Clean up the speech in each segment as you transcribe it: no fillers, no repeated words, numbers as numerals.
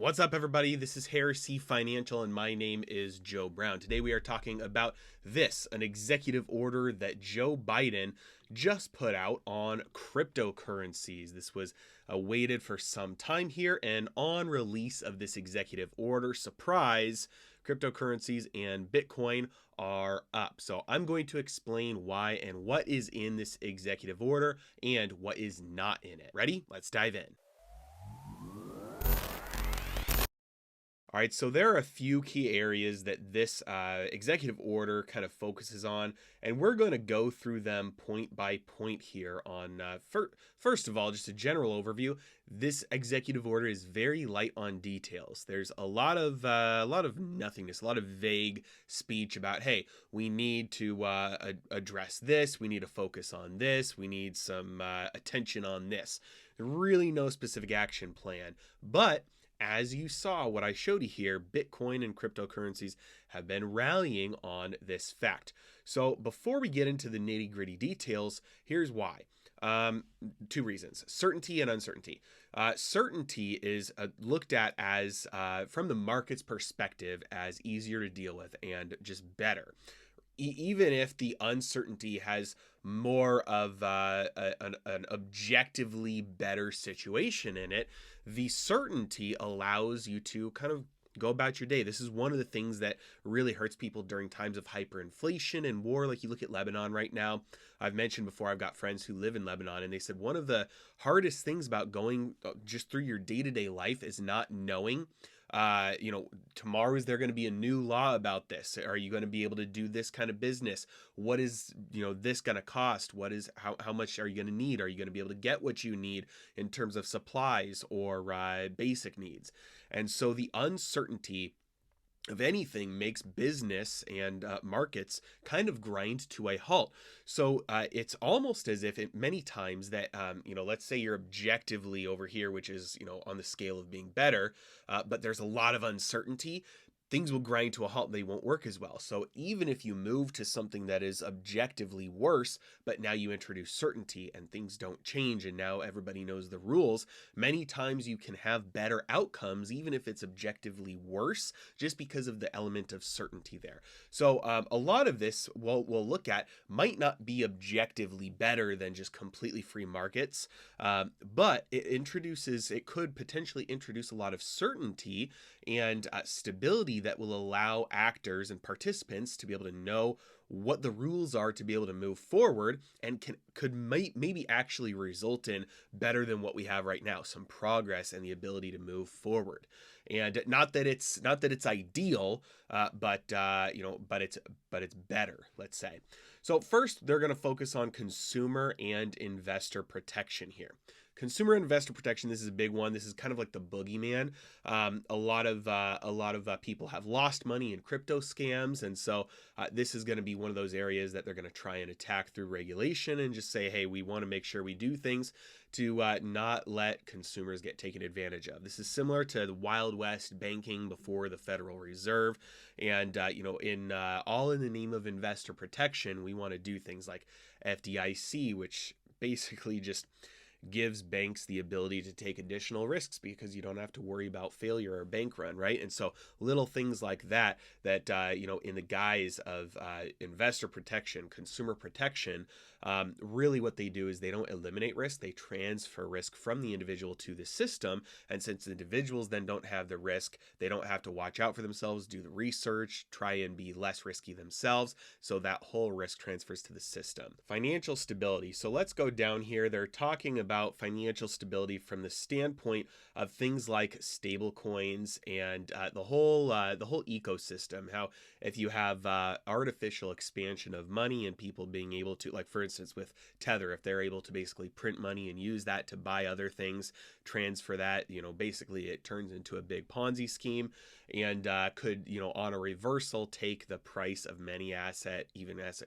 What's up, everybody? This is Harris C Financial, and my name is Joe Brown. Today we are talking about an executive order that Joe Biden just put out on cryptocurrencies. This was awaited for some time here, and on release of this executive order, surprise, cryptocurrencies and Bitcoin are up. So I'm going to explain why and what is in this executive order and what is not in it. Ready? Let's dive in. All right, so there are a few key areas that this executive order kind of focuses on, and we're going to go through them point by point here on, first of all, just a general overview. This executive order is very light on details. There's a lot of nothingness, a lot of vague speech about, hey, we need to address this, we need to focus on this, we need some attention on this. Really no specific action plan, but as you saw, what I showed you here, Bitcoin and cryptocurrencies have been rallying on this fact. So before we get into the nitty-gritty details, here's why. Two reasons: certainty and uncertainty. Certainty is looked at as, from the market's perspective, as easier to deal with and just better. Even if the uncertainty has more of an objectively better situation in it, the certainty allows you to kind of go about your day. This is one of the things that really hurts people during times of hyperinflation and war. Like, you look at Lebanon right now. I've mentioned before, I've got friends who live in Lebanon, and they said one of the hardest things about going just through your day-to-day life is not knowing, tomorrow, is there going to be a new law about this? Are you going to be able to do this kind of business? What is, this going to cost? How much are you going to need? Are you going to be able to get what you need in terms of supplies or basic needs? And so the uncertainty of anything makes business and markets kind of grind to a halt. So it's almost as if many times that, let's say you're objectively over here, which is, on the scale of being better, but there's a lot of uncertainty. Things will grind to a halt. They won't work as well. So even if you move to something that is objectively worse, but now you introduce certainty and things don't change and now everybody knows the rules, many times you can have better outcomes, even if it's objectively worse, just because of the element of certainty there. So a lot of this we'll look at might not be objectively better than just completely free markets, but it could potentially introduce a lot of certainty and stability that will allow actors and participants to be able to know what the rules are to be able to move forward, and could maybe actually result in better than what we have right now, some progress and the ability to move forward. And not that it's ideal, but it's better, let's say. So first, they're going to focus on consumer and investor protection here. Consumer and investor protection, this is a big one. This is kind of like the boogeyman. A lot of people have lost money in crypto scams, and so this is going to be one of those areas that they're going to try and attack through regulation and just say, hey, we want to make sure we do things to not let consumers get taken advantage of. This is similar to the Wild West banking before the Federal Reserve, and all in the name of investor protection, we want to do things like FDIC, which basically just gives banks the ability to take additional risks because you don't have to worry about failure or bank run, right? And so little things like that in the guise of investor protection, consumer protection, really what they do is they don't eliminate risk, they transfer risk from the individual to the system. And since the individuals then don't have the risk, they don't have to watch out for themselves, do the research, try and be less risky themselves. So that whole risk transfers to the system. Financial stability. So let's go down here. They're talking about financial stability from the standpoint of things like stable coins and the whole ecosystem. How if you have artificial expansion of money and people being able to, like for instance with Tether, if they're able to basically print money and use that to buy other things, transfer that, basically it turns into a big Ponzi scheme and could, on a reversal, take the price of many asset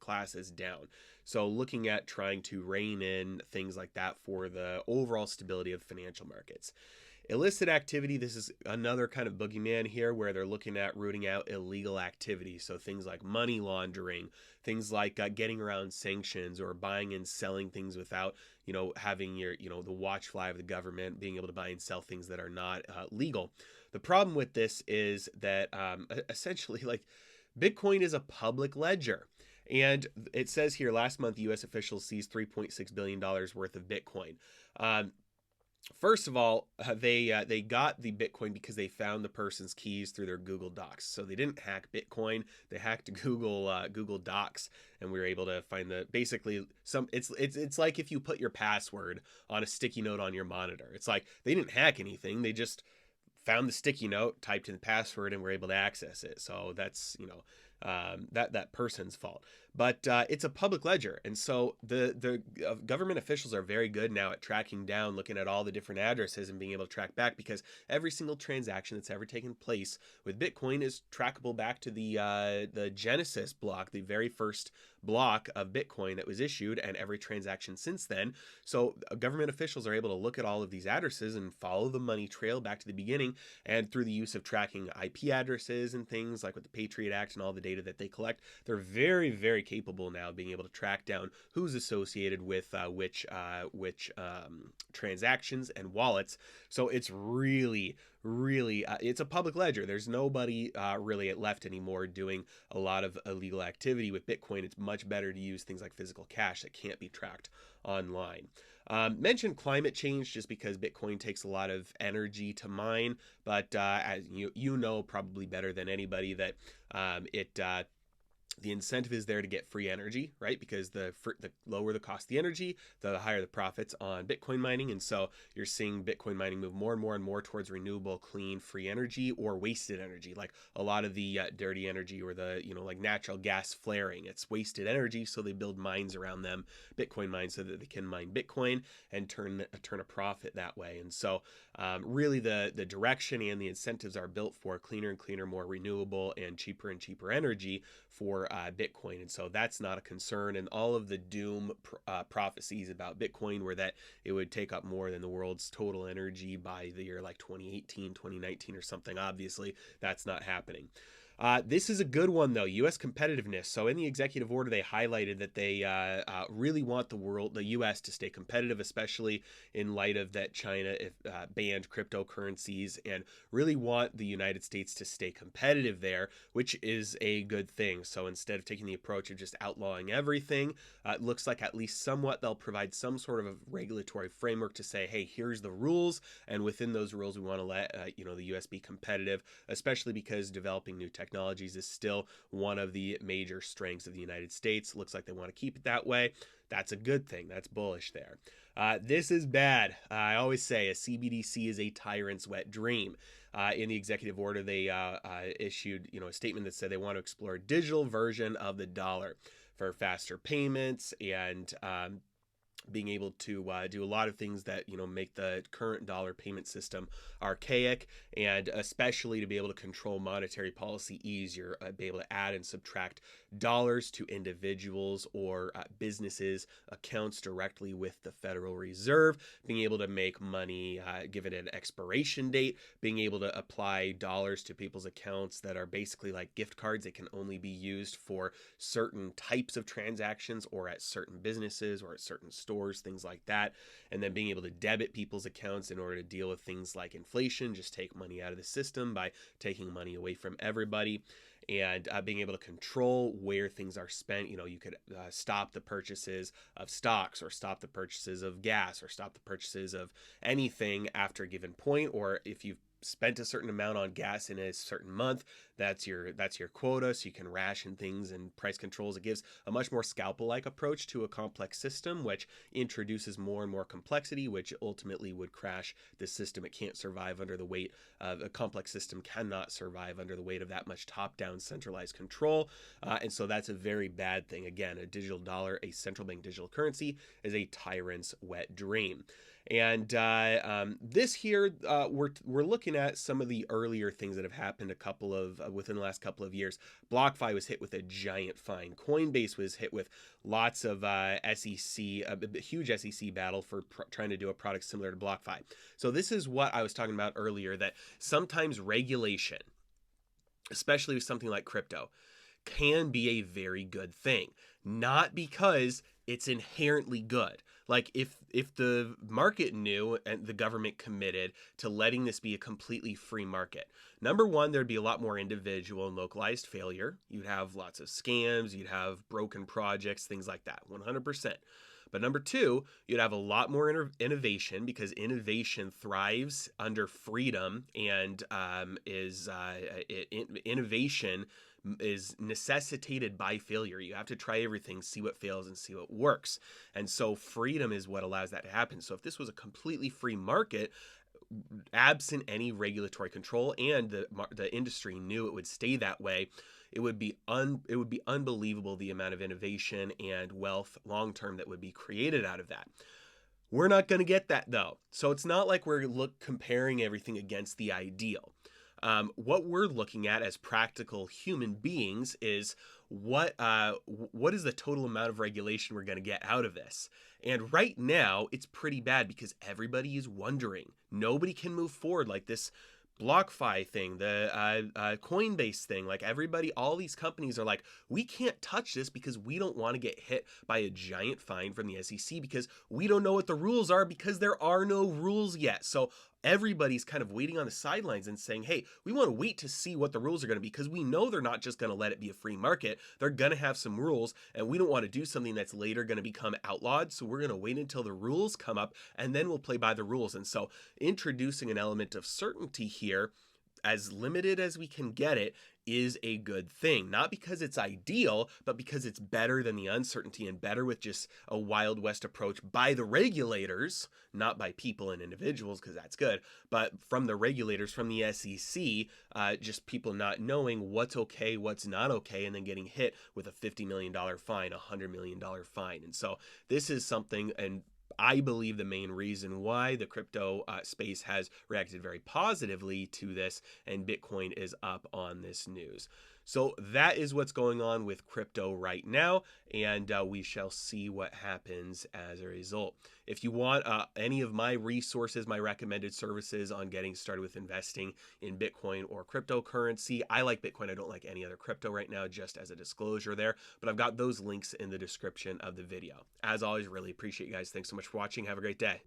classes down. So looking at trying to rein in things like that for the overall stability of financial markets. Illicit activity, this is another kind of boogeyman here where they're looking at rooting out illegal activity. So things like money laundering, things like getting around sanctions or buying and selling things without, having the watch fly of the government, being able to buy and sell things that are not legal. the problem with this is that essentially, like, Bitcoin is a public ledger. And it says here last month, U.S. officials seized $3.6 billion worth of Bitcoin. Um, First of all, they got the Bitcoin because they found the person's keys through their Google Docs. So they didn't hack Bitcoin; they hacked Google Docs, and we were able to find the basically some. It's like if you put your password on a sticky note on your monitor. It's like they didn't hack anything; they just found the sticky note, typed in the password, and were able to access it. So that's that person's fault. But it's a public ledger, and so the government officials are very good now at tracking down, looking at all the different addresses and being able to track back, because every single transaction that's ever taken place with Bitcoin is trackable back to the Genesis block, the very first block of Bitcoin that was issued, and every transaction since then. So government officials are able to look at all of these addresses and follow the money trail back to the beginning, and through the use of tracking IP addresses and things like with the Patriot Act and all the data that they collect, they're very, very capable now of being able to track down who's associated with which transactions and wallets. So it's really it's a public ledger. There's nobody really left anymore doing a lot of illegal activity with Bitcoin. It's much better to use things like physical cash that can't be tracked online. Mentioned climate change just because Bitcoin takes a lot of energy to mine, but as you know probably better than anybody that it the incentive is there to get free energy, right? Because the lower the cost of the energy, the higher the profits on Bitcoin mining. And so you're seeing Bitcoin mining move more and more and more towards renewable, clean, free energy or wasted energy. Like a lot of the dirty energy or the, like natural gas flaring, it's wasted energy. So they build mines around them, Bitcoin mines, so that they can mine Bitcoin and turn a profit that way. And so really the direction and the incentives are built for cleaner and cleaner, more renewable and cheaper energy for Bitcoin. And so that's not a concern. And all of the doom prophecies about Bitcoin were that it would take up more than the world's total energy by the year like 2018, 2019 or something. Obviously, that's not happening. This is a good one, though. U.S. competitiveness. So in the executive order, they highlighted that they really want the U.S. to stay competitive, especially in light of that China banned cryptocurrencies, and really want the United States to stay competitive there, which is a good thing. So instead of taking the approach of just outlawing everything, it looks like at least somewhat they'll provide some sort of a regulatory framework to say, hey, here's the rules, and within those rules, we want to let the U.S. be competitive, especially because developing new technologies is still one of the major strengths of the United States. Looks like they want to keep it that way. That's a good thing. That's bullish there. This is bad. I always say a CBDC is a tyrant's wet dream. In the executive order, they issued a statement that said they want to explore a digital version of the dollar for faster payments and being able to do a lot of things that make the current dollar payment system archaic, and especially to be able to control monetary policy easier, be able to add and subtract dollars to individuals or businesses accounts directly with the Federal Reserve, being able to make money given an expiration date, being able to apply dollars to people's accounts that are basically like gift cards. They can only be used for certain types of transactions or at certain businesses or at certain stores, things like that. And then being able to debit people's accounts in order to deal with things like inflation, just take money out of the system by taking money away from everybody. And being able to control where things are spent. You could stop the purchases of stocks or stop the purchases of gas or stop the purchases of anything after a given point, or if you've spent a certain amount on gas in a certain month, that's your quota, so you can ration things and price controls. It gives a much more scalpel-like approach to a complex system, which introduces more and more complexity, which ultimately would crash the system. It can't survive under the weight of a complex system, cannot survive under the weight of that much top-down centralized control, and so that's a very bad thing. Again, a digital dollar, a central bank digital currency, is a tyrant's wet dream. And this here, we're looking at some of the earlier things that have happened within the last couple of years. BlockFi was hit with a giant fine. Coinbase was hit with lots of SEC, a huge SEC battle for trying to do a product similar to BlockFi. So this is what I was talking about earlier, that sometimes regulation, especially with something like crypto, can be a very good thing. Not because it's inherently good. Like if the market knew and the government committed to letting this be a completely free market, number one, there'd be a lot more individual and localized failure. You'd have lots of scams, you'd have broken projects, things like that, 100%. But number two, you'd have a lot more innovation, because innovation thrives under freedom, and innovation is necessitated by failure. You have to try everything, see what fails, and see what works. And so freedom is what allows that to happen. So if this was a completely free market, absent any regulatory control, and the industry knew it would stay that way, it would be unbelievable the amount of innovation and wealth long term that would be created out of that. We're not going to get that though. So it's not like we're comparing everything against the ideal. What we're looking at as practical human beings is what is the total amount of regulation we're going to get out of this. And right now, it's pretty bad because everybody is wondering. Nobody can move forward like this. BlockFi thing, the Coinbase thing, like everybody, all these companies are like, we can't touch this because we don't want to get hit by a giant fine from the SEC, because we don't know what the rules are, because there are no rules yet. So everybody's kind of waiting on the sidelines and saying, hey, we want to wait to see what the rules are going to be, because we know they're not just going to let it be a free market. They're going to have some rules, and we don't want to do something that's later going to become outlawed. So we're going to wait until the rules come up, and then we'll play by the rules. And so introducing an element of certainty here, as limited as we can get it, is a good thing. Not because it's ideal, but because it's better than the uncertainty, and better with just a Wild West approach by the regulators, not by people and individuals, because that's good, but from the regulators, from the SEC, just people not knowing what's okay, what's not okay, and then getting hit with a $50 million fine, a $100 million fine. And so this is something, and I believe the main reason why the crypto space has reacted very positively to this, and Bitcoin is up on this news. So that is what's going on with crypto right now, and we shall see what happens as a result. If you want any of my resources, my recommended services on getting started with investing in Bitcoin or cryptocurrency, I like Bitcoin. I don't like any other crypto right now, just as a disclosure there, but I've got those links in the description of the video. As always, really appreciate you guys. Thanks so much for watching. Have a great day.